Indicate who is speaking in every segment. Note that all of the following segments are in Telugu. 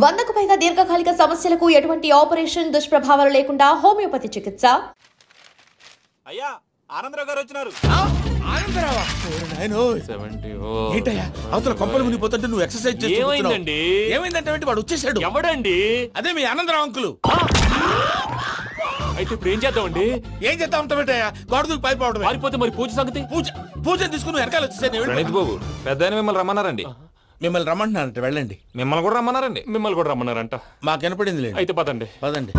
Speaker 1: 100కు పైగా దీర్ఘకాలిక సమస్యలకు ఎటువంటి ఆపరేషన్ దుష్ప్రభావాలు లేకుండా హోమియోపతి చికిత్స.
Speaker 2: అయ్యా ఆనందరావు గారు వచ్చినారు.
Speaker 3: అవతల కొంపలు మునిగిపోతుంటే నువ్వు ఎక్సర్సైజ్ చేస్తున్నావు. ఏమైందంటే వాడు వచ్చేసాడు.
Speaker 2: ఎవడండి?
Speaker 3: అదే మీ ఆనందరావు అంకులు.
Speaker 2: అయితే ఇప్పుడు ఏం చేద్దామండి?
Speaker 3: ఏం చేద్దాం ఉంటావేటయ్యా? గొడవకు పైపోవడం.
Speaker 2: పారిపోతే మరి పూజ సంగతి?
Speaker 3: పూజ తీసుకుని వెనకాల వచ్చేసాను.
Speaker 4: ప్రణీత్ బాబు పెద్ద మిమ్మల్ని రమ్మన్నారండి.
Speaker 3: మిమ్మల్ని రమ్మంటున్నారంట, వెళ్ళండి.
Speaker 4: మిమ్మల్ని కూడా రమ్మన్నారండి.
Speaker 2: మిమ్మల్ని కూడా రమ్మన్నారంట.
Speaker 3: మాకు వినపడింది లేదు.
Speaker 2: అయితే పదండి.
Speaker 3: పదండి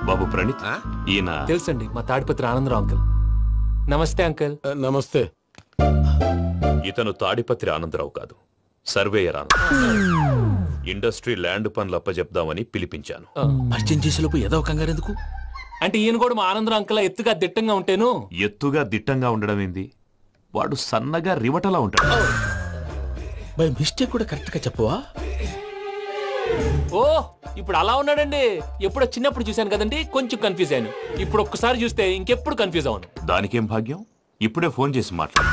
Speaker 5: బాబు ప్రణీత్, ఈయన
Speaker 2: తెలుసండి మా తాడిపత్రి ఆనందరావు అంకుల్. నమస్తే అంకుల్.
Speaker 3: నమస్తే.
Speaker 5: ఇతను తాడిపత్రి ఆనందరావు కాదు, సర్వేయర్ ఆనందరావు. ఇండస్ట్రీ ల్యాండ్ పనులు అప్పచెప్దామని పిలిపించాను.
Speaker 3: పరిచయం చేసేలోపు ఏదో కంగారు ఎందుకు?
Speaker 2: అంటే ఈయన కూడా మా ఆనందరావు అంకుల్ ఎత్తుగా దిట్టంగా ఉంటేను.
Speaker 5: ఎత్తుగా దిట్టంగా ఉండడం ఏంది? వాడు సన్నగా రివటలా ఉంటాడు.
Speaker 3: బై మిస్టేక్ కూడా కరెక్ట్ గా చెప్పవా?
Speaker 2: ఓ ఇప్పుడు అలా ఉన్నాడండి. ఎప్పుడో చిన్నప్పుడు చూశాను కదండి, కొంచెం కన్ఫ్యూజ్ అయ్యాను. ఇప్పుడు ఒక్కసారి చూస్తే ఇంకెప్పుడు కన్ఫ్యూజ్ అవ్వను.
Speaker 5: దానికేం భాగ్యం, ఇప్పుడే ఫోన్ చేసి మాట్లాడు.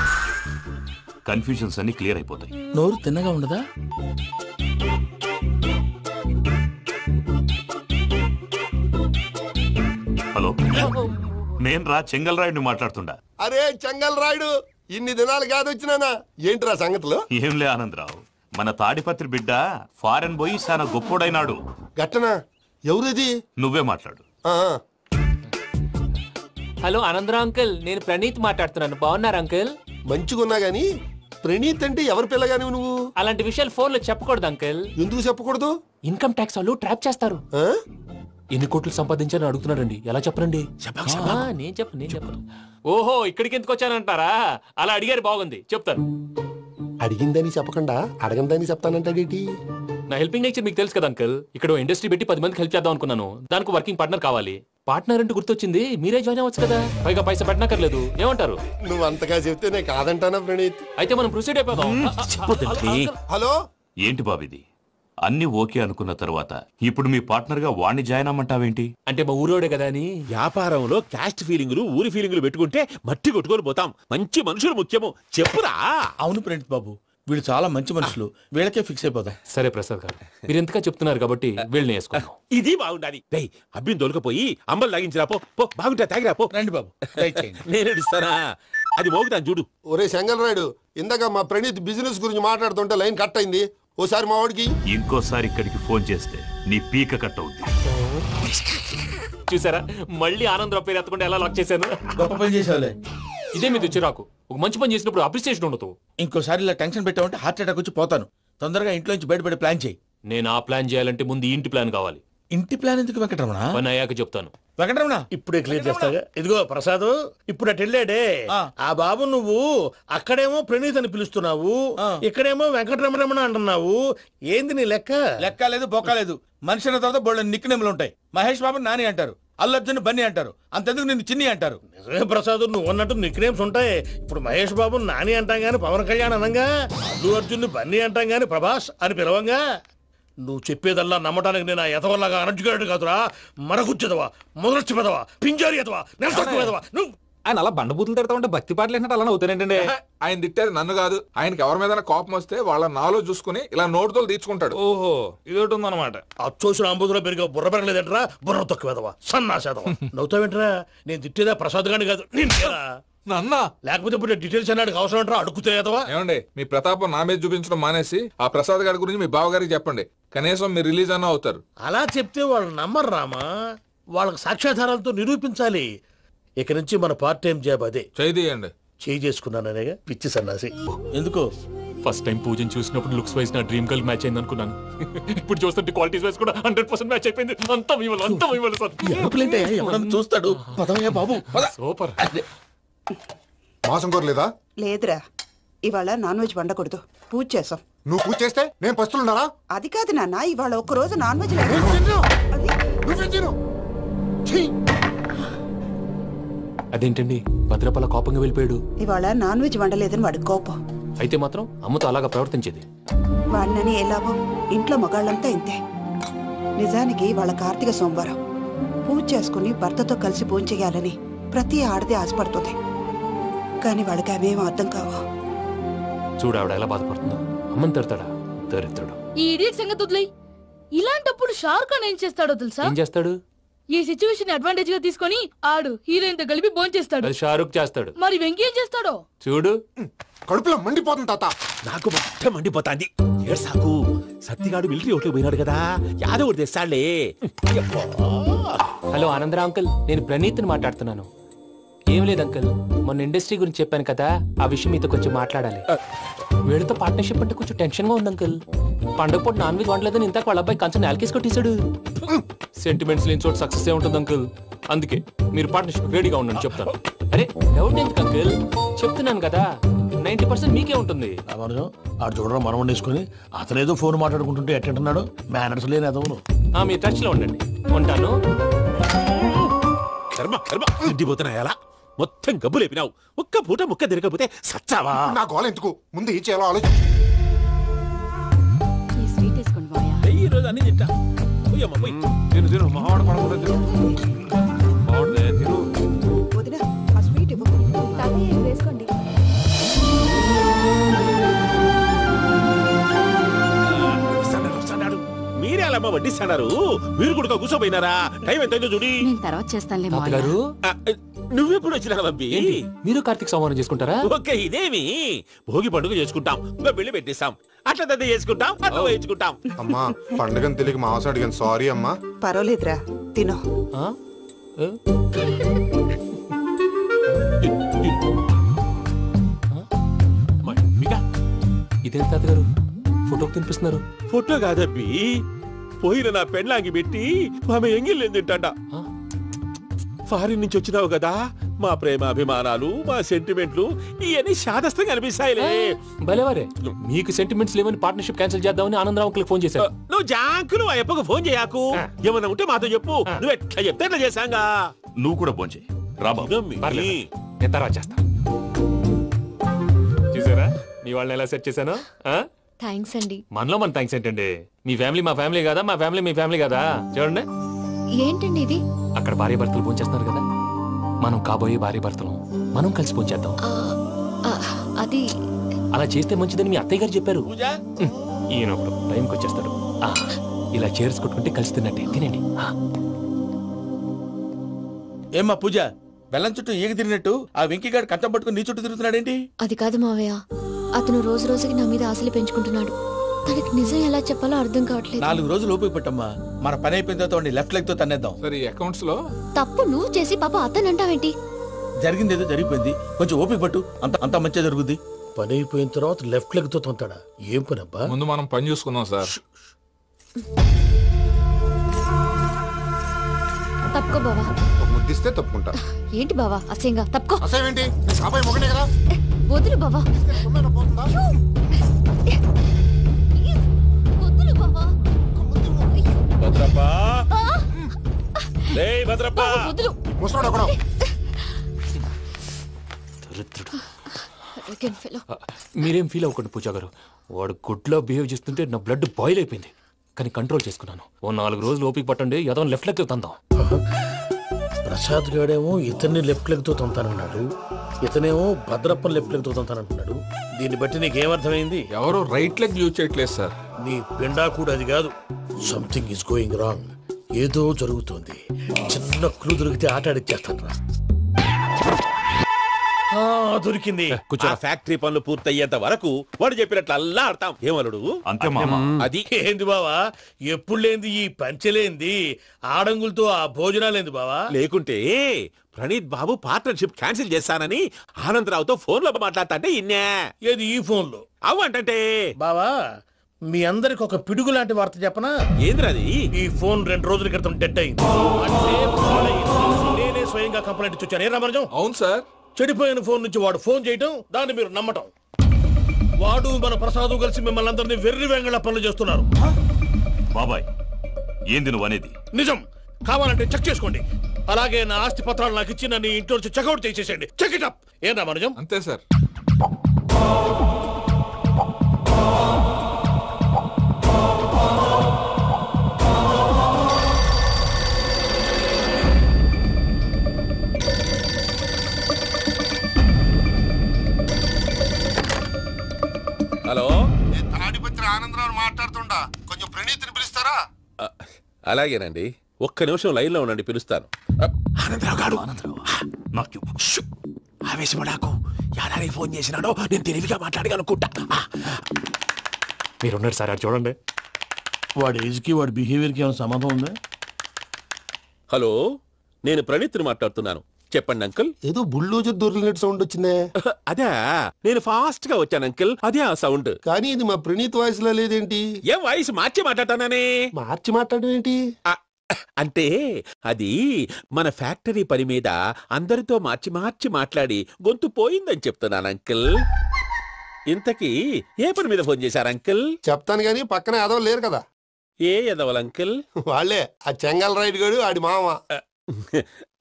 Speaker 5: కన్ఫ్యూజన్స్ అన్ని క్లియర్ అయిపోతాయి.
Speaker 3: నోరు తిన్నగా ఉండదా?
Speaker 5: హలో, నేను రా చెంగల్ రాయుడిని మాట్లాడుతుండా.
Speaker 6: అరే చెంగల్ రాయుడు, ఇన్ని దినాలు కాదు వచ్చినానా? ఏంట్రా సంగతులు?
Speaker 5: ఏంలే ఆనందరావు, మన తాడిపత్రి బిడ్డ ఫారెన్ పోయి చాలా గొప్పోడైనాడు.
Speaker 6: గట్టనా? ఎవరిది?
Speaker 5: నువ్వే మాట్లాడు.
Speaker 2: హలో ఆనందరావు అంకుల్, నేను ప్రణీత్ మాట్లాడుతున్నాను. బాగున్నారు అంకుల్?
Speaker 6: మంచిగున్నా గాని ప్రణీత్ అంటే ఎవరి పిల్లగాని నువ్వు?
Speaker 2: అలాంటి విషయాలు ఫోన్ లో చెప్పకూడదు అంకుల్.
Speaker 6: ఎందుకు చెప్పకూడదు?
Speaker 2: ఇన్కమ్ ట్యాక్స్ వాళ్ళు ట్రాప్ చేస్తారు. ఎన్ని కోట్లు సంపాదించాలని అడుగుతున్నాడండి. ఎలా చెప్పరండి? నేను చెప్పను. ఓహో, ఇక్కడికి ఎందుకు వచ్చానంటారా? అలా అడిగారు, బాగుంది, చెప్తాను.
Speaker 6: అడిగిందని చెప్పకుండా అడగందని చెప్తానంటాడేటి?
Speaker 2: నా హెల్పింగ్ నేచర్ మీకు తెలుసు కదా అంకుల్. ఇక్కడ ఇండస్ట్రీ పెట్టి 10 మందికి హెల్ప్ చేద్దాం అనుకున్నాను. దానికి వర్కింగ్ పార్ట్నర్ కావాలి. పార్ట్నర్ అంటే గుర్తొచ్చింది, మీరే జాయిన్ అవ్వచ్చు కదా. పైగా పైసా పెట్టనక్కర్లేదు. ఏమంటారు?
Speaker 6: నువ్వు అంతగా చెప్తే నేను కాదంటానా ప్రణీత్?
Speaker 2: అయితే మనం ప్రొసీడ్ అయిపోదాం.
Speaker 6: హలో,
Speaker 5: ఏంటి బాబిది? అన్ని ఓకే అనుకున్న తర్వాత ఇప్పుడు మీ పార్ట్నర్ గా వాణ్ణి జాయిన్ అమ్మంటావేంటి?
Speaker 2: అంటే మా ఊరోడే కదా అని.
Speaker 7: వ్యాపారంలో క్యాస్ట్ ఫీలింగులు, ఊరి ఫీలింగులు పెట్టుకుంటే మట్టి కొట్టుకొని పోతాం. మంచి మనుషులు ముఖ్యము. చెప్పురా.
Speaker 3: అవును ప్రణీత్ బాబు, వీళ్ళు చాలా మంచి మనుషులు. వీళ్ళకే ఫిక్స్ అయిపోతాం.
Speaker 2: సరే ప్రసాద్ గారు, మీరు ఎంతగా చెప్తున్నారు కాబట్టి వీళ్ళని వేసుకుందాం.
Speaker 7: ఇది బాగుండాలి. అబ్బిని దొలకపోయి అంబలు లాగించిరా. పో బాగుంటా, తాగిరా పో.
Speaker 3: రండి బాబు,
Speaker 7: నేను ఇస్తానా? అది మోగుతాను చూడు.
Speaker 6: ఒరే చెంగల్ రాయుడు, ఇందాక మా ప్రణీత్ బిజినెస్ గురించి మాట్లాడుతుంటే లైన్ కట్ అయింది. ఓసారి మా వాడికి
Speaker 5: ఇంకోసారి ఇక్కడికి ఫోన్ చేస్తే నీ పీక కట్ అవుద్ది.
Speaker 2: చూసారా, మళ్ళీ ఆనందరావు పేరు ఎత్తకుండా ఎలా లాక్ చేశాను.
Speaker 3: గొప్ప పని చేసేవాళ్ళే.
Speaker 2: ఇదే మీద చిరాకు. ఒక మంచి పని చేసినప్పుడు అప్రిసియేషన్ ఉండదు.
Speaker 3: ఇంకోసారి ఇలా టెన్షన్ పెట్టామంటే హార్ట్ అటాక్ వచ్చి పోతాను. తొందరగా ఇంట్లో నుంచి బయటపడే ప్లాన్ చేయి.
Speaker 2: నేను ఆ ప్లాన్ చేయాలంటే ముందు ఇంటి ప్లాన్ కావాలి.
Speaker 3: ఇంటి ప్లాన్ ఎందుకు వెంకటరమణ?
Speaker 2: పని అయ్యాక చెప్తాను.
Speaker 3: వెంకటరమణ
Speaker 8: ఇప్పుడే క్లియర్ చేస్తాగా. ఇదిగో ప్రసాద్, ఇప్పుడు అటు వెళ్ళాడే ఆ బాబు, నువ్వు అక్కడేమో ప్రణీత్ అని పిలుస్తున్నావు, ఇక్కడేమో వెంకటరమణ అంటున్నావు. ఏంది నీ లెక్క?
Speaker 3: లెక్క లేదు, బొక్క లేదు. మనిషి అన్న తర్వాత బోళ్ళ నిక్నెములు ఉంటాయి. మహేష్ బాబు నాని అంటారు, అల్లు అర్జున్ బన్నీ అంటారు, అంతెందుకు నిన్ను చిన్ని అంటారు.
Speaker 8: నిజమే ప్రసాద్, నువ్వు అన్నట్టు నిక్ నేమ్స్ ఉంటాయి. ఇప్పుడు మహేష్ బాబు నాని అంటాం గాని పవన్ కళ్యాణ్ అనంగా, అల్లు అర్జున్ బన్నీ అంటాం గాని ప్రభాస్ అని పిలవంగా. నువ్వు చెప్పేదల్లా నమ్మటానికి నేను ఎతవల్లాగా అనర్జుకేటెడ్ కాదురా. మరగుచ్చదవా, మొదలచ్చి పెదవా, పింజారి ఎదవా, నెలసొక్కు పెదవా. నువ్వు
Speaker 4: ఆయన అలా బండబూతులు తిడతా ఉంటే భక్తి పాటలు ఏంటంటే అలా అవుతానంటే.
Speaker 9: ఆయన తిట్టేది నన్ను కాదు, ఆయనకి ఎవరి మీద కోపం వస్తే వాళ్ళ నాలో చూసుకుని ఇలా నోటుతో తీర్చుకుంటాడు.
Speaker 4: ఓహో, ఇదొకటి ఉందన్నమాట.
Speaker 8: అచ్చోసిన అంబుధులో పెరిగే బుర్ర పెరగలేదంటరా. బుర్ర తొక్కువేదవా, సన్నాసేదవా. నవ్వుతావేంట్రా? నేను తిట్టేదా ప్రసాద్ గాని కాదు, నిన్నేరా.
Speaker 9: నన్నా?
Speaker 8: లేకపోతే ఇప్పుడు డీటెయిల్స్ అన్నాడు అవసరం అంటారా? అడుగుతాయేదవా.
Speaker 9: ఏమండి, మీ ప్రతాపం నా మీద చూపించడం మానేసి ఆ ప్రసాద్ గారి గురించి మీ బావగారికి చెప్పండి. కనీసం మీరు రిలీజ్ అన్న అవుతారు.
Speaker 8: అలా చెప్తే వాళ్ళు నమ్మరు రామా. వాళ్ళకి సాక్ష్యాధారాలతో నిరూపించాలి. ఇక నుంచి మన పార్ట్ టైం జాబ్ అదే.
Speaker 9: చేయండి.
Speaker 8: చేయి చేసుకున్నాననేగా పిచ్చి సన్నాసి.
Speaker 3: ఎందుకు?
Speaker 2: ఫస్ట్ టైం పూజను చూసినప్పుడు లుక్స్ వైజ్ నా డ్రీమ్ గర్ల్ మ్యాచ్ అయింది అనుకున్నాను. ఇప్పుడు చూస్తుంటే క్వాలిటీస్ వైజ్ కూడా 100% మ్యాచ్ అయిపోయింది. అంతా ఇవ్వాలి
Speaker 3: సార్. చూస్తాడు. పదవయ్యా బాబు,
Speaker 2: సూపర్.
Speaker 6: మాసం కోరలేదా?
Speaker 10: లేదురా, ఇవాళ నాన్ వెజ్ వండకూడదు. పూజ చేసాం.
Speaker 6: నువ్వు పూజ చేస్తే నేను పస్తులున్నారా?
Speaker 10: అది కాదు నాన్న, ఇవాళ ఒక్కరోజు నాన్ వెజ్
Speaker 2: అదేంటండి భద్రపల కోపంగా వెళ్ళిపోయాడు?
Speaker 10: ఇవాళ నాన్ వెజ్ వండలేదని వాడి కోపం.
Speaker 2: అయితే మాత్రం అమ్మతో అలాగా ప్రవర్తించేది.
Speaker 10: వాడినని ఎలాగో ఇంట్లో మగాళ్ళంతా ఇంతే. నిజానికి వాళ్ళ కార్తీక సోమవారం పూజ చేసుకుని భర్తతో కలిసి పూజ చేయాలని ప్రతి ఆడది ఆశపడుతుంది. కానీ వాడికి అవేం అర్థం కావు.
Speaker 2: చూడు ఆవిడ ఎలా బాధపడుతుందో. అమ్మని తిడతాడా దరిద్రుడు.
Speaker 11: ఈ ఇడియట్ సంగతి వదిలేయ్. ఇలాంటప్పుడు షారుఖ్ ఖాన్ ఏం చేస్తాడో తెలుసా?
Speaker 2: ఏం చేస్తాడు?
Speaker 11: ఈ సిచ్యువేషన్ అడ్వాంటేజ్ గా తీసుకొని ఆడు హీరోయిన్ తో కలిపి బోన్ చేస్తాడు.
Speaker 2: అది షారుఖ్ చేస్తాడు.
Speaker 11: మరి వెంకీ ఏం చేస్తాడో
Speaker 2: చూడు.
Speaker 6: కడుపులో మండిపోతుంది తాత.
Speaker 7: నాకు మొత్తం మండిపోతాంది. ఏడ్సాకు, సత్తిగాడు మిలిటరీ ఓట్లు పోయినాడు కదా, యాదవ్ ఒకటి తెస్తాడులే.
Speaker 2: హలో ఆనందరా అంకుల్, నేను ప్రణీత్ని మాట్లాడుతున్నాను. ఏం లేదు అంకుల్, మొన్న ఇండస్ట్రీ గురించి చెప్పాను కదా, ఆ విషయం మీతో కొంచెం మాట్లాడాలి. వీడితో పార్ట్నర్షిప్ అంటే కొంచెం టెన్షన్ గా ఉంది అంకుల్. పండగ పూట నాన్ వెజ్ వండలేదని ఇంతకు వాళ్ళ అబ్బాయి కంచెం నేలకేసి కొట్టేశాడు. సెంటిమెంట్స్ లేని చోట సక్సెస్ ఏ ఉంటుంది అంకుల్. అందుకే మీరు పార్ట్నర్షిప్ రెడీగా ఉండండి చెప్తాను. అరే డౌట్ ఎందుకు అంకుల్, చెప్తున్నాను కదా 90% మీకే ఉంటుంది.
Speaker 8: ఆడు చూడడం మనం వండేసుకుని అతనేదో ఫోన్ మాట్లాడుకుంటుంటే ఎట్టంటున్నాడు. మేనర్స్ లేని అదవును.
Speaker 2: మీరు టచ్ లో ఉండండి. ఉంటాను.
Speaker 7: కర్మ కర్మ తిండిపోతున్నా ఎలా మొత్తం గబ్బు లేపినావు. ఒక్క పూట ముక్క తిరగకపోతే సచ్చావా?
Speaker 6: నా గోల ఎందుకు, ముందు ఏం చేయాలో ఆలోచించు.
Speaker 7: ఈ రోజు అన్ని తింటా. పోయమ్మ, పోయ్.
Speaker 9: తిను తిను మావాడు పడకుండా తిను. బాగుండే తిను.
Speaker 10: వదినా ఆ స్వీట్ ఇవ్వు.
Speaker 1: వేసుకోండి.
Speaker 7: మీరే అలా వడ్డిస్తాడారు. మీరు కూడా కూర్చోపోయినారా? టైం ఎంతైందో చూడి.
Speaker 11: తర్వాత చేస్తానులే
Speaker 2: తాతగారు,
Speaker 7: నువ్వెప్పుడు వచ్చినా అబ్బి?
Speaker 2: మీరు కార్తీక్ సంహారం చేసుకుంటారా?
Speaker 7: ఓకే, ఇదేమి భోగి పండుగ చేసుకుంటాం, ఇంకా పెళ్లి పెట్టేస్తాం, అట్లా దద్ద చేసుకుంటాం, అట్లా వేయించుకుంటాం.
Speaker 6: అమ్మా పండుగని తెలియక మాంసం అడిగాను, సారీ అమ్మా.
Speaker 10: పర్వాలేదురా, తినో.
Speaker 2: ఇదేంటి తాతగారు ఫోటోకి తినిపిస్తున్నారు?
Speaker 7: ఫోటో కాదబ్బి, పోయిన నా పెళ్ళాంగి పెట్టి ఆమె ఎంగిల్లేం తింటాడ. ఫారిన్ నుంచి వచ్చినావు కదా, మా ప్రేమ అభిమానాలు, మా సెంటిమెంట్లు ఇవన్నీ శాదస్తంగా అనిపిస్తాయిలే.
Speaker 2: భలేవారే, మీకు సెంటిమెంట్స్ లేవని పార్ట్నర్షిప్ క్యాన్సిల్ చేద్దామని ఆనందరావు అంకుల్ ఫోన్ చేశారు.
Speaker 7: నువ్వు జాంకులు ఆ అప్పకు ఫోన్ చేయకు. ఏమన్నా ఉంటే మాతో చెప్పు. నువ్వు ఎట్లా చెప్తే ఎట్లా చేశాంగా.
Speaker 5: నువ్వు కూడా ఫోన్ చేయి రాబా.
Speaker 2: నేను తర్వాత చేస్తా. చూసారా మీ వాళ్ళని ఎలా సెట్ చేశాను?
Speaker 1: థ్యాంక్స్ అండి.
Speaker 2: మనలో మన థ్యాంక్స్ ఏంటండి? మీ ఫ్యామిలీ మా ఫ్యామిలీ కదా, మా ఫ్యామిలీ మీ ఫ్యామిలీ కదా. చూడండి,
Speaker 1: ఏంటండి ఇది?
Speaker 2: అక్కడ భార్య భర్తలు భోంచేస్తున్నారు కదా, మనం కాబోయే భార్య భర్తలు మనం కలిసి భోంచేద్దాం.
Speaker 1: అది
Speaker 2: అలా చేస్తే మంచిదని మీ అత్తయ్య గారు చెప్పారు. ఈయన ఒకడు టైంకి వచ్చేస్తాడు. ఇలా చేర్స్ కొట్టుకుంటే కలిసి తిన్నట్టే. తినండి.
Speaker 3: ఏమ్మా పూజ, బెల్లం చుట్టూ ఈగ తిరిగినట్టు ఆ వెంకీగాడు కట్టం పట్టుకుని నీ చుట్టూ తిరుగుతున్నాడేంటి?
Speaker 1: అది కాదు మావయ్య, అతను రోజు రోజుకి నా మీద ఆశలు పెంచుకుంటున్నాడు. తనకి నిజం ఎలా చెప్పాలో అర్థం కావట్లేదు.
Speaker 3: 4 రోజులు ఓపిక పట్టమ్మా, మన పని అయిపోయిన తర్వాత లెఫ్ట్ లెగ్ తో తన్నేద్దాం.
Speaker 9: సరే అకౌంట్స్ లో
Speaker 1: తప్పు నువ్వు చేసి పాప అతను అంటావేంటి?
Speaker 3: జరిగింది ఏదో జరిగిపోయింది, కొంచెం ఓపిక పట్టు, అంత మంచిగా జరుగుద్ది.
Speaker 8: పని అయిపోయిన తర్వాత లెఫ్ట్ లెగ్ తో తొంతాడా? ఏం పని అబ్బా?
Speaker 9: ముందు మనం పని చూసుకుందాం సార్.
Speaker 1: తప్పుకో బావా.
Speaker 6: ఒక ముద్దిస్తే తప్పుకుంటా.
Speaker 1: ఏంటి బావా అసహ్యంగా? తప్పుకో.
Speaker 6: అసేమేంటి, కాబోయే మొగనే కదా.
Speaker 1: వదులు బావా. వదులు బావా.
Speaker 7: భద్రప్పా, భద్రప్పా,
Speaker 1: వదులు.
Speaker 6: ముసరాడు అక్కడ.
Speaker 2: మీరేం ఫీల్ అవ్వకండి పూజా గారు. వాడు గుడ్లో బిహేవ్ చేస్తుంటే నా బ్లడ్ బాయిల్ అయిపోయింది, కానీ కంట్రోల్ చేసుకున్నాను. ఓ 4 రోజులు ఓపిక పట్టండి, ఏదో లెఫ్ట్ లెగ్ తందాం.
Speaker 8: ప్రసాద్ గాడేమో ఇతన్ని లెఫ్ట్ లెగ్ తో తొంతానన్నాడు, ఇతనేమో భద్రప్ప లెఫ్ట్ లెగ్ తో తొంతానంటున్నాడు. దీన్ని బట్టి నీకేమర్థమైంది?
Speaker 9: ఎవరు రైట్ లెగ్ యూజ్ చేయట్లేదు సార్.
Speaker 8: నీ పిండా కూడా అది కాదు. Something is going wrong. ఏదో జరుగుతోంది. చిన్న క్లూ దొరికితే ఆట ఆడిచ్చేస్తాను రా. దొరికింది.
Speaker 7: ఆ ఫ్యాక్టరీ పనులు పూర్తయ్యేంత వరకు వాడు చెప్పినట్లు అల్లా ఆడతాం. ఏమలుడు?
Speaker 5: అంతే మామ.
Speaker 7: అది
Speaker 8: ఏంది బావా, ఎప్పుడు లేంది ఈ పంచలేంది, ఆడంగులతో ఆ భోజనాలేంది బావా?
Speaker 7: లేకుంటే ప్రణీత్ బాబు పార్ట్నర్షిప్ క్యాన్సిల్ చేస్తానని ఆనందరావుతో ఫోన్ లో మాట్లాడతాంటే ఇన్నే.
Speaker 8: ఏది ఈ ఫోన్ లో?
Speaker 7: అవ్వంటే
Speaker 8: బావా, మీ అందరికి ఒక పిడుగు లాంటి వార్త చెప్పనా?
Speaker 7: ఏంద్రది?
Speaker 8: ఈ ఫోన్ 2 రోజుల క్రితం డెడ్ అయింది. అంటే నేనే స్వయంగా కంప్లైంట్ ఇచ్చాను. ఏ రామరాజం?
Speaker 9: అవును సార్.
Speaker 8: చెడిపోయిన ఫోన్ నుంచి వాడు ఫోన్ చేయటం, దాన్ని మీరు నమ్మటం. వాడు మన ప్రసాదు కలిసి మిమ్మల్ని అందరినీ వెర్రి వెంగళ పనులు చేస్తున్నారు.
Speaker 5: బాబాయ్ ఏంది నువ్వు అనేది?
Speaker 8: నిజం. కావాలంటే చెక్ చేసుకోండి. అలాగే నా ఆస్తి పత్రాలు నాకు ఇచ్చి నన్ను ఇంట్లో నుంచి చెక్అౌట్ చేసేసేయండి. Check it up. ఏం రామరాజం?
Speaker 9: అంతే సార్.
Speaker 7: హలో,
Speaker 6: గారు ఆనందరావు మాట్లాడుతుండా, కొంచెం ప్రణీతిని పిలుస్తారా?
Speaker 7: అలాగేనండి, ఒక్క నిమిషం లైన్లో ఉండండి, పిలుస్తాను.
Speaker 12: ఆనందరావు గారు ఆవేశపడాకు. యాదానికి ఫోన్ చేసినాడో నేను తెలివిగా మాట్లాడగలనుకుంటా.
Speaker 8: మీరున్నారు సార్, అది చూడండి. వాడి ఏజ్కి వాడి బిహేవియర్కి ఏమైనా సంబంధం ఉందా?
Speaker 7: హలో, నేను ప్రణీత్ని మాట్లాడుతున్నాను. చెప్పండి అంకుల్.
Speaker 6: ఏదో బుల్డోజర్ దొరికినట్టు సౌండ్ వచ్చిందే.
Speaker 7: అదే, నేను ఫాస్ట్ గా వచ్చాను అంకుల్, అదే ఆ సౌండ్.
Speaker 6: కానీ ఇది మా ప్రణీత్ వాయిస్ లో లేదేంటి?
Speaker 7: ఏం వాయిస్ మార్చి మాట్లాడతానని?
Speaker 6: మార్చి మాట్లాడడం ఏంటి?
Speaker 7: అంటే అది మన ఫ్యాక్టరీ పని మీద అందరితో మార్చి మార్చి మాట్లాడి గొంతు పోయిందని చెప్తున్నాను అంకుల్. ఇంతకీ ఏ పని మీద ఫోన్ చేశారు అంకుల్?
Speaker 6: చెప్తాను గానీ పక్కన ఎదవ లేరు కదా.
Speaker 7: ఏ ఎదవలు అంకుల్?
Speaker 6: వాళ్ళే, ఆ చెంగల్ రైడ్ గడు ఆడి మామ.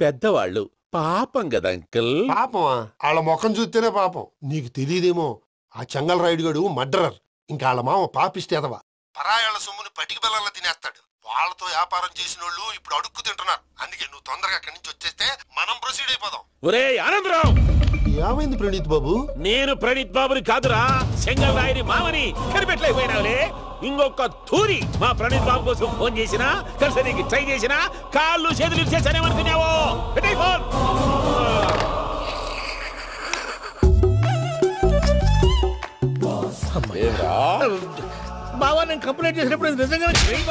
Speaker 7: పెద్దవాళ్ళు, పాపం కదా అంకుల్.
Speaker 6: పాపమా? వాళ్ళ ముఖం చూస్తేనే పాపం. నీకు తెలియదేమో, ఆ చెంగల్ రైడ్ గడు మర్డరర్. ఇంకా వాళ్ళ మామ పాపిస్తే ఎదవ. పరాయాళ్ళ సొమ్ముని పటికి బెల్లంలో తినేస్తాడు. వాళ్ళతో వ్యాపారం చేసిన వాళ్ళు ఇప్పుడు అడుక్కు తింటున్నారు. అందుకే నువ్వు తొందరగా అక్కడి నుంచి వచ్చేస్తే మనం ప్రొసీడ్ అయిపోదాం.
Speaker 7: ఒరే ఆనందరావు!
Speaker 6: ఏమైంది ప్రణీత్ బాబు?
Speaker 7: నేను ప్రణీత్ బాబుని కాదురా, సెంగల్ రాయని మామని. కనిపెట్టలేకపోయినావులే. ఇంకొక తూరి మా ప్రణీత్ బాబు కోసం ఫోన్ చేసినా, కలిసి ట్రై చేసినా కాళ్ళు చేతులు చేశానేమనుకున్నావో. పెట్టేయ్ ఫోన్.
Speaker 8: బావా, నేను కంప్లైంట్ చేసినప్పుడు ఇది నిజంగానే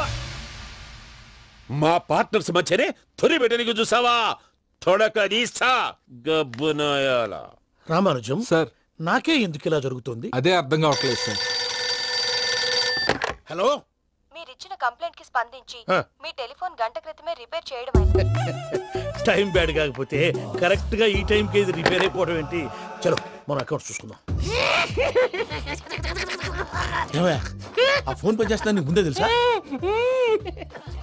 Speaker 7: మా పార్ట్నర్స్ మధ్యనే తొలి పెట్టడానికి చూసావా? తొడక నీస్తా గబ్బునాయాల.
Speaker 8: రామానుజం
Speaker 9: సార్,
Speaker 8: నాకే ఎందుకు ఇలా జరుగుతుంది?
Speaker 9: అదే అర్థం కావట్లేదు సార్.
Speaker 8: హలో,
Speaker 1: మీరిచ్చిన కంప్లైంట్ కి స్పందించి మీ టెలిఫోన్ గంట క్రితమే రిపేర్ చేయడం
Speaker 8: టైం బ్యాడ్ కాకపోతే కరెక్ట్ గా ఈ టైం కి ఇది రిపేర్ అయిపోవడం ఏంటి? చలో మన అకౌంట్ చూసుకుందాం. ఆ ఫోన్ పని చేస్తున్నా నీకు ముందే తెలుసా?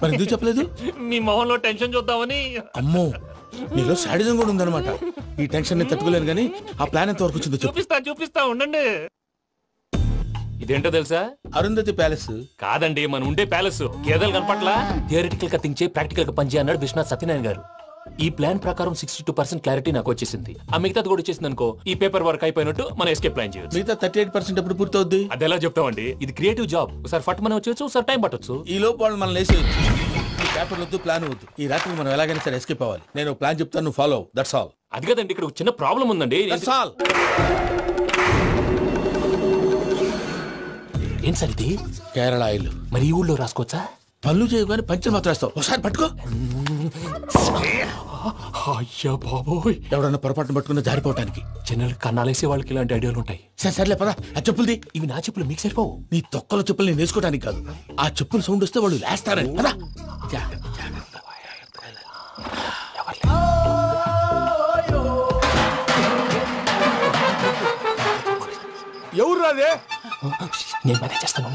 Speaker 8: మరి ఎందుకు చెప్పలేదు?
Speaker 2: మీ మొహంలో టెన్షన్ చూద్దామని.
Speaker 8: అమ్మో, నీలో శాడిజం కూడా ఉందన్నమాట. ఈ టెన్షన్ ని తట్టుకోలేను కానీ ఆ ప్లాన్ ఎంత వరకు వచ్చిందో
Speaker 2: చూపిస్తా ఉండండి. ఇదేంటో తెలుసా?
Speaker 8: అరుంధతి ప్యాలెస్
Speaker 2: కాదండి, మన ఉండే ప్యాలెస్. గేదెలు కనపట్లా? థియరిటికల్ గా థింక్ చేయి, ప్రాక్టికల్ గా పనిచేయ అన్నాడు విశ్వనాథ్ సత్యనారాయణ గారు. ఈ ప్లాన్ ప్రకారం 62% క్లారిటీ నాకు వచ్చేసింది. ఆ మిగతాది కూడా వచ్చేసింది అనుకో, ఈ పేపర్ వర్క్ అయిపోయినట్టు మనం ఎస్కేప్ ప్లాన్ చేయొచ్చు.
Speaker 8: మిగతా 38% ఎప్పుడు పూర్తవుద్ది?
Speaker 2: అది ఎలా చెప్తామండి? ఇది క్రియేటివ్ జాబ్. ఒకసారి ఫట్ మనం వచ్చేచ్చు, ఒకసారి టైం పట్టొచ్చు.
Speaker 8: ఈ లోపు వాళ్ళు మనం లేసేయచ్చు. ఈ పేపర్ వద్దు, ప్లాన్ వద్దు. ఈ రాత్రికి మనం ఎలాగైనా సరే ఎస్కేప్ అవ్వాలి. నేను ప్లాన్ చెప్తాను, నువ్వు ఫాలో. That's all.
Speaker 2: అది కదండి, ఇక్కడ ఒక చిన్న ప్రాబ్లం ఉందండి.
Speaker 8: That's all.
Speaker 2: ఏం సార్ ఇది?
Speaker 8: కేరళ ఆయిల్.
Speaker 2: మరి ఈ ఊళ్ళో రాసుకోవచ్చా?
Speaker 8: పనులు చేయగానే పంచర్ మాత్రం వేస్తావు. ఒకసారి పట్టుకో.
Speaker 2: అయ్యా బాబోయ్,
Speaker 8: ఎవడన్నా పొరపాటున పట్టుకున్న జారిపోవటానికి.
Speaker 2: జనరల్ కన్నాలేసే వాళ్ళకి ఇలాంటి ఐడియాలు ఉంటాయి.
Speaker 8: సర్లే పదా, ఆ చెప్పులది.
Speaker 2: ఇవి నా చెప్పులు మీకు సరిపోవు.
Speaker 8: నీ తొక్కల చెప్పులు నేను వేసుకోవడానికి కాదు, ఆ చెప్పులు సౌండ్ వస్తే వాళ్ళు లేస్తారని. పదా.
Speaker 6: ఎవరు రాదే?
Speaker 2: నేను మనే చేస్తాను.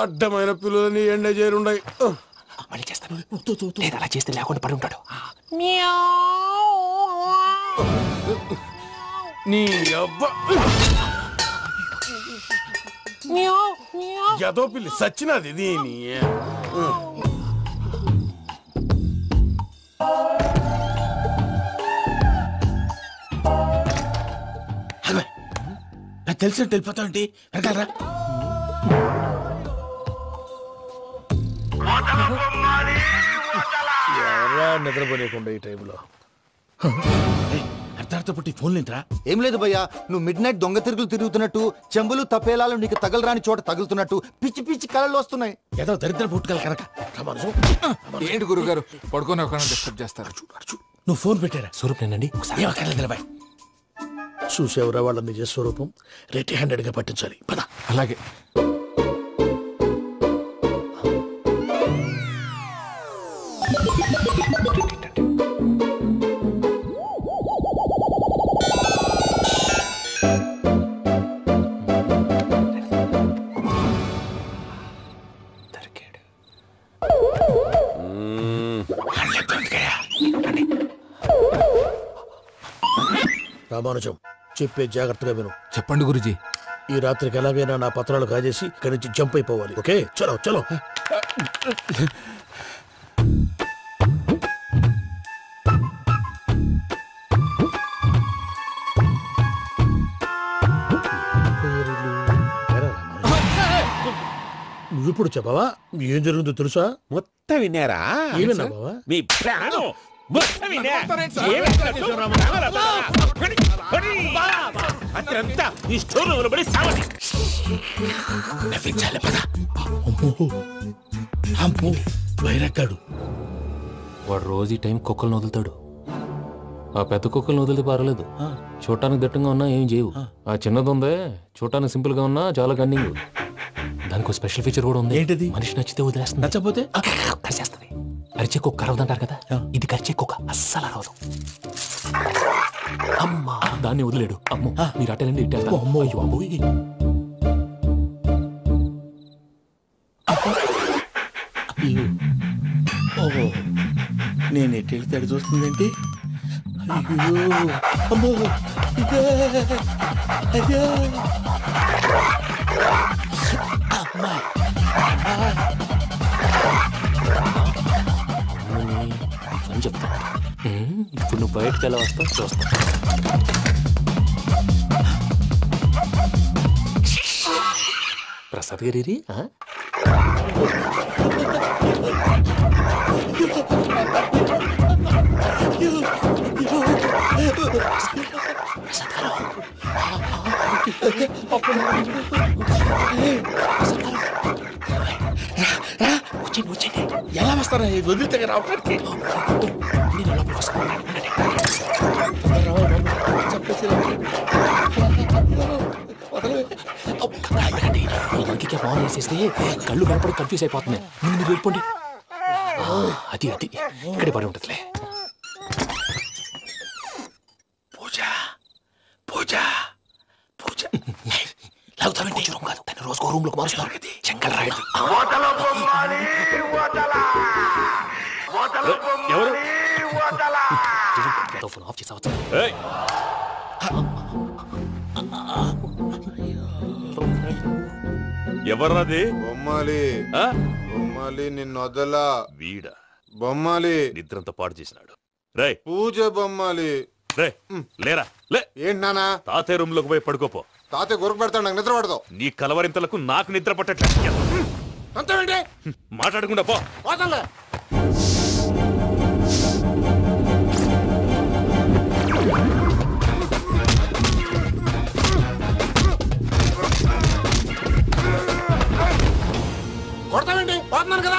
Speaker 6: అడ్డమైన పిల్లలని ఎండ చేరుండయి.
Speaker 2: మళ్ళీ చేస్తాను. లేదు, అలా చేస్తే లేకుండా పడి ఉంటాడు.
Speaker 6: నీ అబ్బా ఎదో పిల్లి సచ్చినది దీని.
Speaker 8: నాకు తెలిసినట్టు వెళ్ళిపోతావంటి. వెనకాలరా.
Speaker 3: ఎవరా నిద్రపోలేకుండా ఈ టైంలో?
Speaker 8: అర్ధార్థ పుట్టి ఫోన్ లేంట్రా?
Speaker 13: ఏం లేదు భయ్యా, నువ్వు మిడ్ నైట్ దొంగ తిరుగులు తిరుగుతున్నట్టు, చెంబులు తపేలాలు నీకు తగలరాని చోట తగులుతున్నట్టు పిచ్చి పిచ్చి కళలు వస్తున్నాయి.
Speaker 8: ఏదో దరిద్ర పుట్టుకల కనుక.
Speaker 9: ఏంటి గురుగారు పడుకొని ఒక డిస్టర్బ్ చేస్తారు?
Speaker 8: నువ్వు ఫోన్ పెట్టారా?
Speaker 2: స్వరూప్ నేనండి.
Speaker 8: ఏమక్కర్లేదు. చూసేవరా వాళ్ళ నిజ స్వరూపం. రెట్టి హ్యాండెడ్ గా పట్టించాలి. పద.
Speaker 9: అలాగే.
Speaker 8: రామానుజం, చెప్పే జాగ్రత్తగా విను.
Speaker 9: చెప్పండి గురుజీ.
Speaker 8: ఈ రాత్రికి ఎలాగైనా నా పత్రాలు కాజేసి ఇక్కడి నుంచి జంప్ అయిపోవాలి. ఓకే, చలో చలో. పేరులు నువ్వు ఇప్పుడు చెప్పవా ఏం జరుగుతుందో తెలుసా?
Speaker 7: మొత్తం విన్నారా?
Speaker 8: ఏమన్నా బావా?
Speaker 7: మీ ప్రాణం మొత్తం విన్నా. అత్రంతా ఈ స్టోర్ రూమ్ లో పడి సావండి.
Speaker 8: నవ్వించాలి పద. అమ్మో బయరెట్టాడు.
Speaker 2: వాడు రోజు ఈ టైం కుక్కలను వదులుతాడు. ఆ పెద్ద కుక్కలను వదిలితే పర్లేదు, చూడటానికి దట్టంగా ఉన్నా ఏం చేయవు. ఆ చిన్నది ఉందే చూడటానికి సింపుల్ గా ఉన్నా చాలా గన్నింగ్. దానికి స్పెషల్ ఫీచర్ కూడా ఉంది.
Speaker 8: ఏంటిది?
Speaker 2: మనిషి నచ్చితే వదిలేస్తుంది, నచ్చపోతే కరిచేస్తుంది. అరిచే కుక్క అరవదంటారు కదా, ఇది కరిచే కుక్క అస్సలు అరవదు. అమ్మా దాన్ని వదిలేడు. అమ్మో మీరు అటెండి ఇట్టే. అమ్మో అయ్యో అబ్బోయ్.
Speaker 8: ఓహో నేను ఎట్టెళ్తాడు చూస్తుందేంటి? అయ్యో అమ్మో అయ్యో అమ్మా
Speaker 2: అని చెప్తా. ఇప్పుడు నువ్వు బయటకు ఎలా వస్తావు చూస్తా. ప్రసాద్ గారి
Speaker 8: ఎలా వస్తారా వదిలితే రావడానికి?
Speaker 2: ఇంకే ఫోన్ చేసేస్తే కళ్ళు కనపడి కన్ఫ్యూజ్ అయిపోతున్నాయి. ముందు మీరు వెళ్ళిపోండి. అది అది ఇక్కడే పడి ఉంటుందిలే.
Speaker 8: పూజ పూజ పూజ లాగుతామంటే రూమ్ కాదు, తన రోజుకో రూమ్ లోకి మారుస్తున్నారు కదా. చెంగల్ రాయుడు
Speaker 7: ఎవరు?
Speaker 2: ఫోన్ ఆఫ్ చేసావచ్చు.
Speaker 7: ఎవరది?
Speaker 14: బొమ్మాలి బొమ్మాలి నిన్ను వదలా.
Speaker 7: వీడా
Speaker 14: బొమ్మాలి
Speaker 7: నిద్రంతా పాడు చేసినాడు. రే
Speaker 14: పూజ బొమ్మాలి.
Speaker 7: రే లేరా లే.
Speaker 14: ఏంటి నానా?
Speaker 7: తాతయ్య రూమ్ లోకి పోయి పడుకోపో.
Speaker 14: తాతయ్య గురకు పెడతాడు, నాకు నిద్ర పడదు.
Speaker 7: నీ కలవరింతలకు నాకు నిద్ర పట్టట్లేదు.
Speaker 14: అంతేంటి
Speaker 7: మాట్లాడకుండా పో.
Speaker 14: పోతాలే. కొడతావేంటి? పోతున్నాను కదా.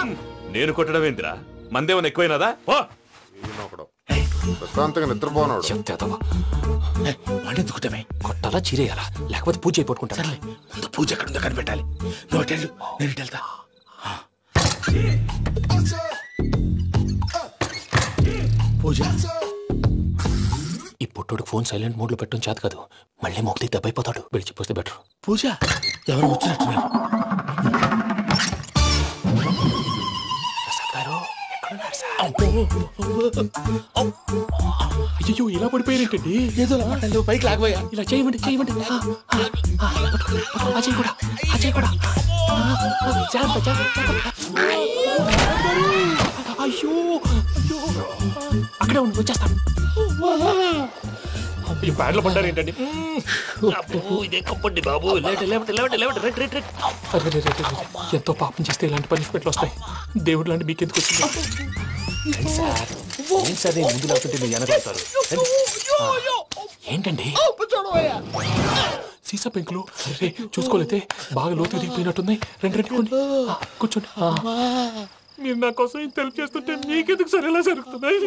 Speaker 7: నేను కొట్టడం ఏంటిరా? మందేమన్నా ఎక్కువైనదా?
Speaker 14: ప్రశాంతంగా నిద్రపోనాడు.
Speaker 8: వాడెందుకుంటామే?
Speaker 2: కొట్టాలా చీరేయాలా లేకపోతే పూజ అయిపోట్టుకుంటా.
Speaker 8: సర్లే ముందు పూజ ఎక్కడ ఉందో కనిపెట్టాలి. నువ్వు అటెళ్ళు, నేను ఇటు వెళ్తా. పూజ
Speaker 2: ఈ పుట్టోడు ఫోన్ సైలెంట్ మోడ్ లో పెట్టడం చేత కాదు. మళ్ళీ మొక్కి దెబ్బైపోతాడు. విడిచిపోతే బెటర్.
Speaker 8: పూజ ఎవరు వచ్చినట్టున్నారు?
Speaker 2: అయ్యో ఇలా పడిపోయారేంటండి?
Speaker 8: ఏదో మాట్లాడలేవు, పైకి లాగబోయా.
Speaker 2: ఇలా చేయమండి చేయమండి. అజయ్ కూడా అజయ్ కూడా అయ్యో అక్కడే ఉండి వచ్చేస్తాను. ఈ బ్యాడ్లో పడ్డారు ఏంటండి?
Speaker 8: ఇదే కప్పండి బాబు.
Speaker 2: ఎంతో పాపం చేస్తే ఇలాంటి పనిష్మెంట్లు వస్తాయి. దేవుడు లాంటి మీకెందుకు వచ్చింది సార్? ముందు లేకుంటే మీరు వెనకాడతారు. ఏంటండి సీసా పెంకులు చూసుకోలేతే బాగా లోతు దిగిపోయినట్టున్నాయి. రెండు కూర్చోండి. మీరు నా కోసం ఇంత హెల్ప్ చేస్తుంటే మీకెందుకు సరే ఎలా జరుగుతున్నాయి?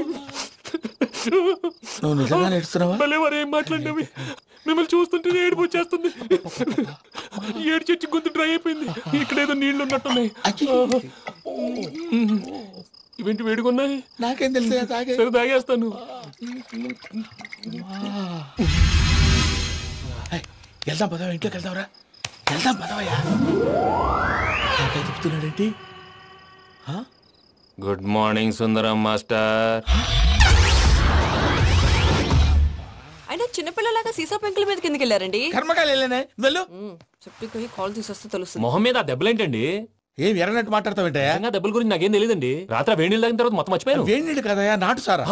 Speaker 8: నువ్వు నిజంగా నేర్చుతున్నావా?
Speaker 2: భలే వారు ఏం మాట్లాడినవి. మిమ్మల్ని చూస్తుంటే ఏడుపు వచ్చేస్తుంది. ఏడు చెట్టు గొంతు డ్రై అయిపోయింది. ఇక్కడ ఏదో నీళ్లు ఉన్నట్టున్నాయి. ఇవేంటి వేడుకున్నాయి?
Speaker 8: నాకేం తెలుసు.
Speaker 2: సరే తాగేస్తాను.
Speaker 8: వెళ్దాం పదవా, ఇంట్లోకి వెళ్దాంరా. వెళ్దాం పదవయ్యా. చెప్తున్నాడేంటి?
Speaker 2: గుడ్ మార్నింగ్ సుందరం మాస్టర్.
Speaker 15: అయినా చిన్నపిల్లలాగా సీసా పెంకుల మీద కిందకి వెళ్ళారండి.
Speaker 3: కర్మకాయలు వెళ్ళానే వెళ్ళు.
Speaker 15: చెప్పి కాల్ తీసొస్తే తెలుస్తుంది.
Speaker 2: మొహం మీద ఆ దెబ్బలేంటండి?
Speaker 3: ఏం ఎర్రనట్టు మాట్లాడతావేంటయా?
Speaker 2: దెబ్బల గురించి నాకేం తెలియదండి. రాత్రి వేడి నీళ్ళు తాగిన తర్వాత మొత్తం మర్చిపోయాను.
Speaker 3: వేడి నీళ్ళు కదయా, నాటు సారా.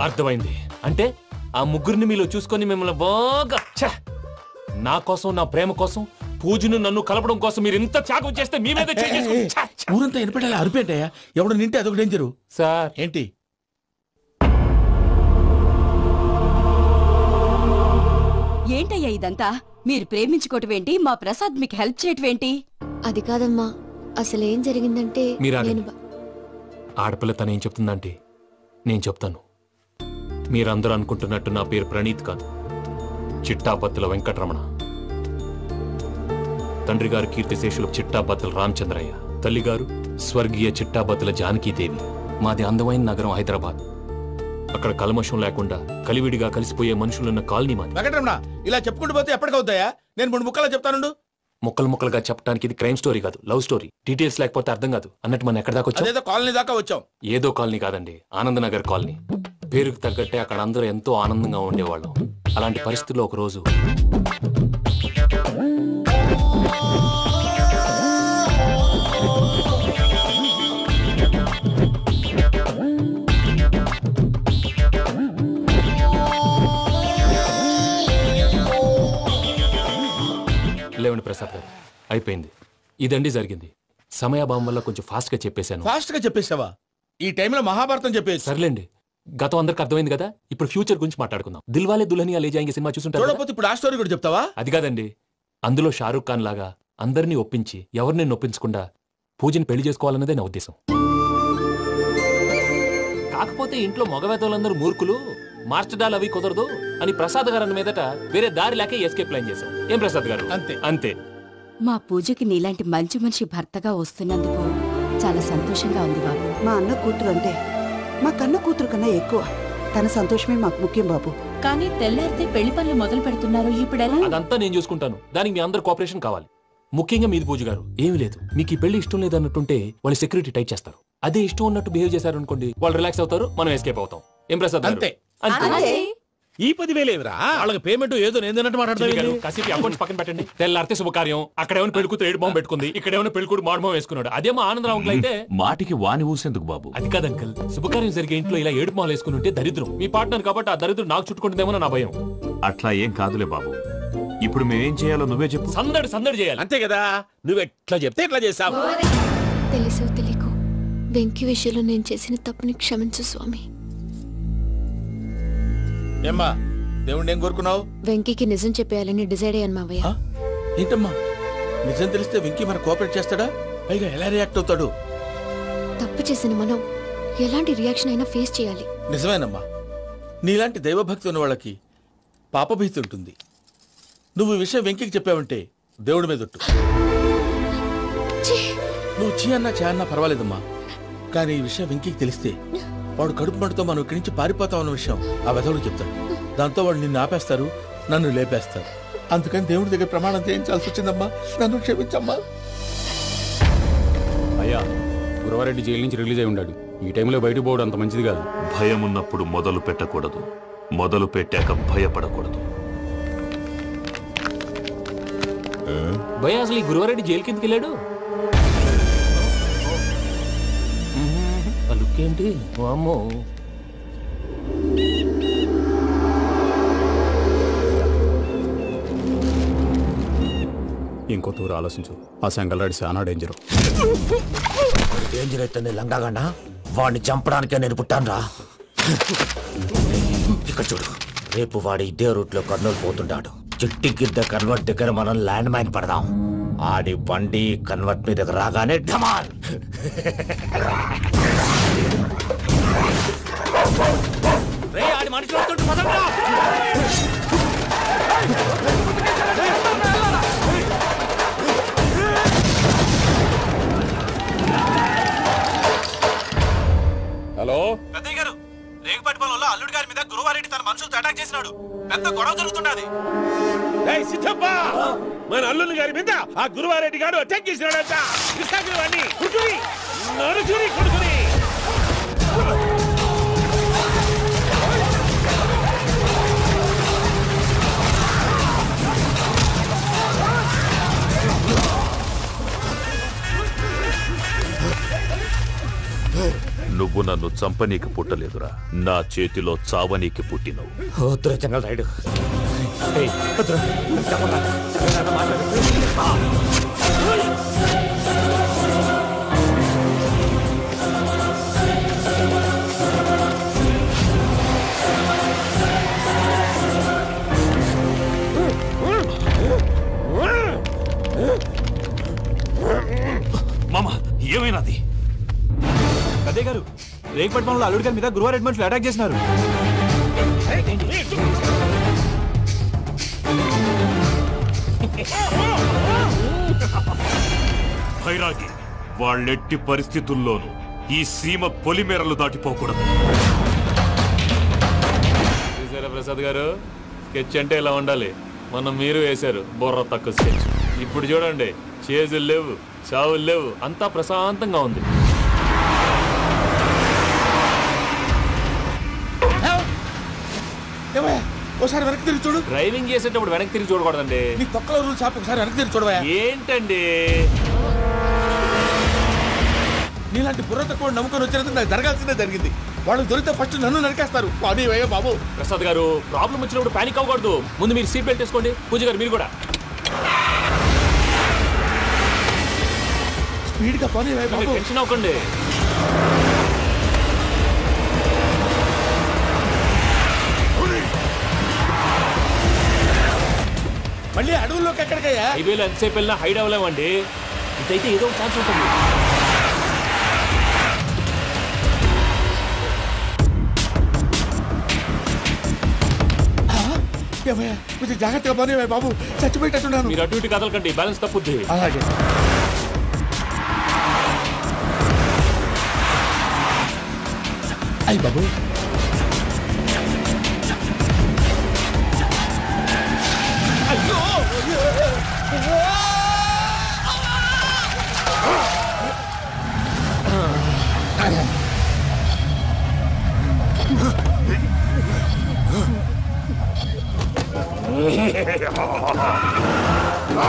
Speaker 2: అర్థమైంది. అంటే ఆ ముగ్గురిని మీలో చూసుకొని మిమ్మల్ని బాగా నా కోసం నా ప్రేమ కోసం పూజను నన్ను కలపడం కోసం మీరు ఇంత త్యాగం చేస్తే మీ మీద
Speaker 3: ఊరంతా వినపడేలా అరిపేటయ్యా. ఎవడు నింటే అదొక డేంజరు.
Speaker 2: సార్
Speaker 3: ఏంటి?
Speaker 16: ఏంటయ్యా ఇదంతా? మీరు ప్రేమించుకోవటం ఏంటి? మా ప్రసాద్ మీకు హెల్ప్ చేయటం ఏంటి?
Speaker 1: అది కాదమ్మా, అసలు ఏం జరిగిందంటే
Speaker 2: ఆడపిల్ల తనేం చెప్తుందంటే నేను చెప్తాను. మీరందరూ అనుకుంటున్నట్టు నా పేరు ప్రణీత్ కాదు, చిట్టాపత్తుల వెంకటరమణ. తండ్రి గారు కీర్తిశేషులు చిట్టాపత్తుల రామచంద్రయ్య, తల్లిగారు స్వర్గీయ చిట్టాపత్తుల జానకీదేవి. మాది అందమైన నగరం హైదరాబాద్. అక్కడ కల్మషం లేకుండా కలివిడిగా కలిసిపోయే మనుషులున్న కాలనీ మాది.
Speaker 3: వెంకటరమణ, ఇలా చెప్పుకుంటూ పోతే ఎప్పటికవుతాయా? నేను 3 ముక్కలా చెప్తాను.
Speaker 2: ముక్కలు ముక్కలుగా చెప్పడానికి ఇది క్రైమ్ స్టోరీ కాదు, లవ్ స్టోరీ. డీటెయిల్స్ లేకపోతే అర్థం కాదు. అన్నట్టు మనం ఎక్కడ దాకా వచ్చాం?
Speaker 3: కాలనీ దాకా వచ్చాం.
Speaker 2: ఏదో కాలనీ కాదండి, ఆనందనగర్ కాలనీ. పేరుకు తగ్గట్టే అక్కడ అందరూ ఎంతో ఆనందంగా ఉండేవాళ్ళం. అలాంటి పరిస్థితుల్లో ఒక రోజు లేవండి ప్రసాద్ గారు, అయిపోయింది. ఇదండి జరిగింది. సమయాభావం వల్ల కొంచెం ఫాస్ట్ గా చెప్పేశాను.
Speaker 3: ఫాస్ట్ గా చెప్పేసావా? ఈ టైంలో మహాభారతం చెప్పేసి.
Speaker 2: సర్లేండి, గతం అందరికి అర్థమైంది కదా. ఇప్పుడు ఫ్యూచర్ గురించి మాట్లాడుకుందాం. దిల్వాలే దుల్హనియా లే జాయేంగే సినిమా చూసుంటారు.
Speaker 3: చూడకపోతే ఇప్పుడు ఆ స్టోరీ కూడా చెప్తావా?
Speaker 2: అది కాదండి, అందులో షారూక్ ఖాన్ లాగా అందరినీ ఒప్పించి ఎవరిని నొప్పించకుండా పూజని పెళ్లి చేసుకోవాలన్నదే నా ఉద్దేశం. కాకపోతే ఇంట్లో మగవేతలందరూ మూర్ఖులు, మార్చడాలు అవి కుదరదు అని ప్రసాద్ గారు అన్న మీదట వేరే దారి లేక ఎస్కేప్ ప్లాన్ చేశాం. ఏం ప్రసాద్ గారు? అంతే అంతే.
Speaker 16: మా పూజకి నీలాంటి మంచి మనిషి భర్తగా వస్తున్నందుకు చాలా సంతోషంగా ఉంది బాబు.
Speaker 10: మా అన్న కూతురు అంటే మా కన్న కూతురు కన్నా ఎక్కువ. తన సంతోషమే మాకు ముఖ్యం బాబు.
Speaker 16: కానీ తెల్లారితే పెళ్లి పనులు మొదలు పెడుతున్నారు, ఇప్పుడెలా?
Speaker 2: అదంతా నేను చూసుకుంటాను. దానికి మీ అందరు కోఆపరేషన్ కావాలి. ముఖ్యంగా మీది పూజ గారు. ఏమీ లేదు, మీకు ఈ పెళ్లి ఇష్టం లేదన్నట్టుంటే వాళ్ళు సెక్యూరిటీ టైట్ చేస్తారు. అదే ఇష్టం ఉన్నట్టు బిహేవ్ చేశారు అనుకోండి, వాళ్ళు రిలాక్స్ అవుతారు, మనం ఎస్కేప్ అవుతాం. ఏం ప్రసాద్?
Speaker 3: అంతే.
Speaker 7: ఈ 10,000 ఏమిరా?
Speaker 8: వాళ్ళకి పేమెంట్ ఏదో నేందన్నట్టు మాట్లాడతారు.
Speaker 2: కాసేపు అకౌంట్స్ పక్కన పెట్టండి. తెల్లారితే శుభకార్యం. అక్కడ ఏమైనా పెళ్ళికూతురు 7 బాంబు పెట్టుకుంది, ఇక్కడ ఏమైనా పెళ్ళికూడు మాడమో వేసుకున్నాడు. అదేమో ఆనందరావు అంకుల్ అయితే
Speaker 5: మాటికి వాని ఊసేందుకు బాబు?
Speaker 2: అది కాదు అంకుల్, శుభకార్యం జరిగే ఇంట్లో ఇలా 7 మాలు వేసుకుని ఉంటే దరిద్రం. మీ పార్ట్నర్ కాబట్టి ఆ దరిద్రం నాకు చుట్టుకుంటుందేమో నా భయం.
Speaker 5: అట్లా ఏం కాదులే బాబు. ఇప్పుడు మేమేం చేయాలో నువ్వే చెప్పు.
Speaker 2: సందడి సందడి చేయాలి.
Speaker 7: అంతే కదా, నువ్వు ఎట్లా చెప్తే ఎట్లా చేసావు.
Speaker 1: తెలుసో తెలియకు వెంకీ విషయంలో నేను చేసిన తప్పుని క్షమించు స్వామి.
Speaker 3: ఏమ్మా, దేవుణ్ణి ఏం కోరుకున్నావు?
Speaker 1: వెంకీకి నిజం చెప్పేయాలని డిసైడ్ అయ్యాను మావయ్య.
Speaker 3: ఏంటమ్మా, నిజం తెలిస్తే వెంకీ మన కోఆపరేట్ చేస్తాడా? పైగా ఎలా రియాక్ట్ అవుతాడు?
Speaker 1: తప్పు చేసిన మనం ఎలాంటి రియాక్షన్ అయినా ఫేస్ చేయాలి.
Speaker 3: నిజమేనమ్మా, నీలాంటి దైవభక్తి ఉన్న వాళ్ళకి పాపభీతి ఉంటుంది. నువ్వు ఈ విషయం వెంకీకి చెప్పావంటే దేవుడి మీద ఒట్టు. నువ్వు చీ అన్నా చే అన్నా పర్వాలేదమ్మా, కానీ ఈ విషయం వెంకీకి తెలిస్తే వాడు కడుపు మంటతో మనం ఇక్కడి నుంచి పారిపోతామన్న విషయం ఆ వెధవుడు చెప్తాడు. దాంతో వాడు నిన్ను ఆపేస్తారు, నన్ను లేపేస్తారు. అందుకని దేవుడి దగ్గర ప్రమాణం చేయించాల్సి వచ్చిందమ్మా. నన్ను క్షమించమ్మా.
Speaker 17: అయ్యా, గురవారెడ్డి జైలు నుంచి రిలీజ్ అయి ఉన్నాడు. ఈ టైంలో బయటకు పోవడం అంత మంచిది కాదు.
Speaker 5: భయం ఉన్నప్పుడు మొదలు పెట్టకూడదు, మొదలు పెట్టాక భయపడకూడదు.
Speaker 2: భయ అసలు ఈ గురువారెడ్డి జైలు కిందకి వెళ్ళాడు. ఏంటి అమ్మో,
Speaker 17: ఇంకో తూరు ఆలోచించు. ఆ సంగల్రాడి చాలా డేంజర్.
Speaker 12: డేంజర్ అయితే లంగాగండా వాడిని చంపడానికే నేను పుట్టాను. ఇక్కడ చూడు, రేపు వాడి ఇదే రూట్ లో కర్నూలు పోతుంటాడు. చిట్టి గిద్ద కన్వర్ట్ దగ్గర మనం ల్యాండ్ మైన్ పడదాం. ఆడి బండి కన్వర్ట్ మీద రాగానే ఢమాల్.
Speaker 2: ఆడి మనుషులు వస్తుంటే పదండ్రా.
Speaker 7: హలో
Speaker 13: పెద్దయ్య గారు, రేగుపాటి పొలంలో అల్లుడి గారి మీద గురువారెడ్డి తన మనుషులతో అటాక్ చేసినాడు. పెద్ద గొడవ జరుగుతున్నది.
Speaker 7: సిద్ధప్ప, మన అల్లుని గారి మీద ఆ గురువారెడ్డి గారు అటాక్ చేసినాడంట. కృష్ణాగిరి కుడుకుని నడుచుని కుడుకుని.
Speaker 5: నువ్వు నన్ను చంపనీకి పుట్టలేదురా, నా చేతిలో చావనీకి పుట్టినవు.
Speaker 12: చెంగల్ రైడ్
Speaker 5: మామ ఏమైనాది?
Speaker 18: అదే గారు రేగుపట్టి మనలో అల్లుడి గారి మీద గురువారెడ్డి మనుషులు అటాక్ చేసినారు.
Speaker 5: భైరాగి వాళ్ళెట్టి పరిస్థితుల్లోనూ ఈ సీమ పొలిమేరలు దాటిపోకూడదు.
Speaker 19: చూసారా ప్రసాద్ గారు, స్కెచ్ అంటే ఇలా ఉండాలి. మనం మీరు వేశారు బుర్ర తక్కువ స్కెచ్. ఇప్పుడు చూడండి, చేజులు లేవు, చావులు లేవు, అంతా ప్రశాంతంగా ఉంది.
Speaker 3: ఒకసారి వెనక్కి తిరిగి చూడు.
Speaker 19: డ్రైవింగ్ చేసేటప్పుడు వెనక్కి తిరిగి చూడకూడదండి.
Speaker 3: నీ తొక్కలో రూల్స్ ఆపి ఒకసారి వెనక్కి తిరిగి చూడవా.
Speaker 19: ఏంటండి
Speaker 3: నీలాంటి బుర్ర తక్కువ నమ్ముకొని వచ్చినందుకు నాకు జరగాల్సిందే జరిగింది. వాళ్ళు దొరికితే ఫస్ట్ నన్ను నరికేస్తారు. అయ్యో బాబు.
Speaker 19: ప్రసాద్ గారు, ప్రాబ్లం వచ్చినప్పుడు పానిక్ అవ్వకూడదు. ముందు మీరు సీట్ బెల్ట్ వేసుకోండి. పూజ గారు మీరు కూడా
Speaker 3: స్పీడ్గా పోనీ బాబు.
Speaker 19: టెన్షన్ అవ్వకండి.
Speaker 3: మళ్ళీ అడవుల్లోకి ఎక్కడికయ్యా?
Speaker 19: హైవేలో ఎంతసేపు వెళ్ళినా హైడ్ అవ్వలేమండి. ఇదైతే ఏదో ఒక ఛాన్స్ ఉంటుంది.
Speaker 3: కొంచెం జాగ్రత్తగా పోనీ బాబు, చచ్చిపోయేటట్టున్నాను.
Speaker 19: మీరు అటు ఇటు కదలకండి, బ్యాలెన్స్ తప్పుద్ది.
Speaker 3: అలాగే. అయ్యి బాబు, అయ్యో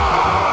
Speaker 5: Ah!